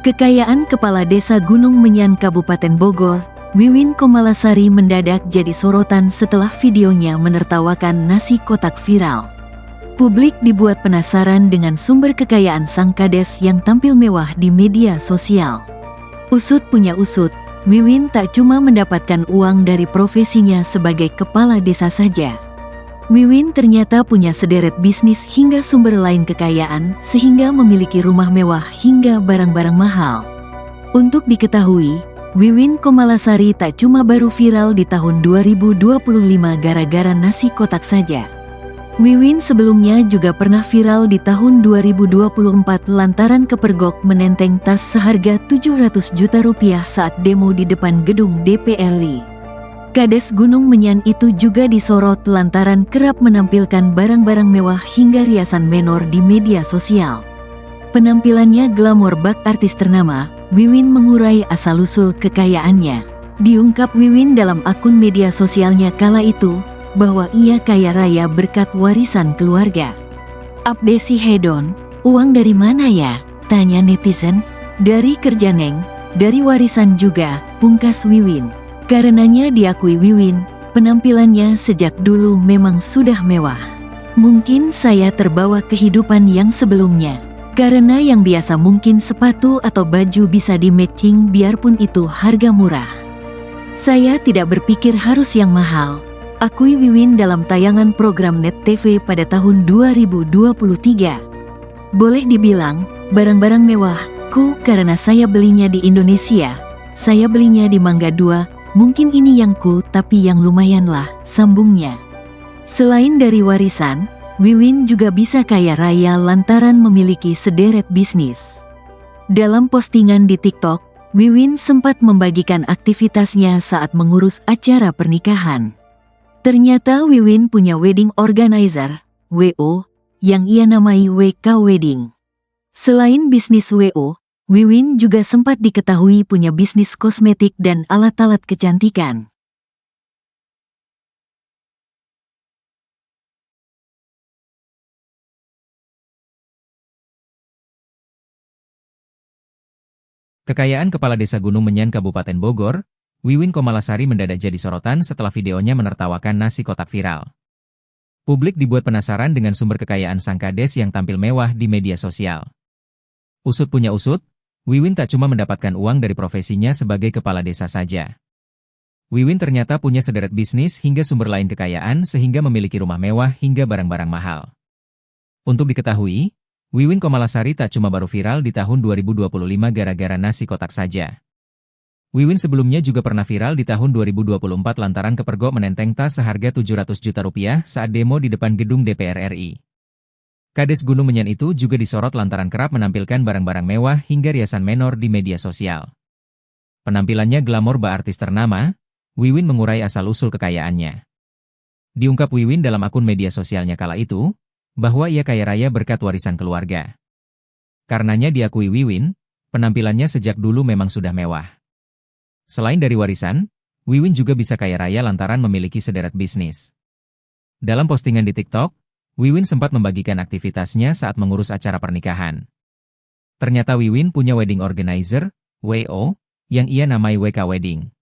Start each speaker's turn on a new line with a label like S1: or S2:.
S1: Kekayaan Kepala Desa Gunung Menyan Kabupaten Bogor, Wiwin Komalasari mendadak jadi sorotan setelah videonya menertawakan nasi kotak viral. Publik dibuat penasaran dengan sumber kekayaan sang kades yang tampil mewah di media sosial. Usut punya usut, Wiwin tak cuma mendapatkan uang dari profesinya sebagai kepala desa saja. Wiwin ternyata punya sederet bisnis hingga sumber lain kekayaan sehingga memiliki rumah mewah hingga barang-barang mahal. Untuk diketahui, Wiwin Komalasari tak cuma baru viral di tahun 2025 gara-gara nasi kotak saja. Wiwin sebelumnya juga pernah viral di tahun 2024 lantaran kepergok menenteng tas seharga 700 juta rupiah saat demo di depan gedung DPR RI. Kades Gunung Menyan itu juga disorot lantaran kerap menampilkan barang-barang mewah hingga riasan menor di media sosial. Penampilannya glamor bak artis ternama, Wiwin mengurai asal-usul kekayaannya. Diungkap Wiwin dalam akun media sosialnya kala itu, bahwa ia kaya raya berkat warisan keluarga. Abdesi hedon, uang dari mana ya? Tanya netizen. Dari kerja neng, dari warisan juga, pungkas Wiwin. Karenanya diakui Wiwin, penampilannya sejak dulu memang sudah mewah. Mungkin saya terbawa kehidupan yang sebelumnya. Karena yang biasa mungkin sepatu atau baju bisa di-matching biarpun itu harga murah. Saya tidak berpikir harus yang mahal, akui Wiwin dalam tayangan program Net TV pada tahun 2023. Boleh dibilang, barang-barang mewahku karena saya belinya di Indonesia. Saya belinya di Mangga 2. Mungkin ini yangku tapi yang lumayan lah, sambungnya. Selain dari warisan, Wiwin juga bisa kaya raya lantaran memiliki sederet bisnis. Dalam postingan di TikTok, Wiwin sempat membagikan aktivitasnya saat mengurus acara pernikahan. Ternyata Wiwin punya wedding organizer, WO, yang ia namai WK Wedding. Selain bisnis WO, Wiwin juga sempat diketahui punya bisnis kosmetik dan alat-alat kecantikan.
S2: Kekayaan Kepala Desa Gunung Menyan Kabupaten Bogor, Wiwin Komalasari mendadak jadi sorotan setelah videonya menertawakan nasi kotak viral. Publik dibuat penasaran dengan sumber kekayaan sang kades yang tampil mewah di media sosial. Usut punya usut, Wiwin tak cuma mendapatkan uang dari profesinya sebagai kepala desa saja. Wiwin ternyata punya sederet bisnis hingga sumber lain kekayaan sehingga memiliki rumah mewah hingga barang-barang mahal. Untuk diketahui, Wiwin Komalasari tak cuma baru viral di tahun 2025 gara-gara nasi kotak saja. Wiwin sebelumnya juga pernah viral di tahun 2024 lantaran kepergok menenteng tas seharga 700 juta rupiah saat demo di depan gedung DPR RI. Kades Gunung Menyan itu juga disorot lantaran kerap menampilkan barang-barang mewah hingga riasan menor di media sosial. Penampilannya glamor bak artis ternama, Wiwin mengurai asal-usul kekayaannya. Diungkap Wiwin dalam akun media sosialnya kala itu, bahwa ia kaya raya berkat warisan keluarga. Karenanya diakui Wiwin, penampilannya sejak dulu memang sudah mewah. Selain dari warisan, Wiwin juga bisa kaya raya lantaran memiliki sederet bisnis. Dalam postingan di TikTok, Wiwin sempat membagikan aktivitasnya saat mengurus acara pernikahan. Ternyata Wiwin punya wedding organizer, WO, yang ia namai WK Wedding.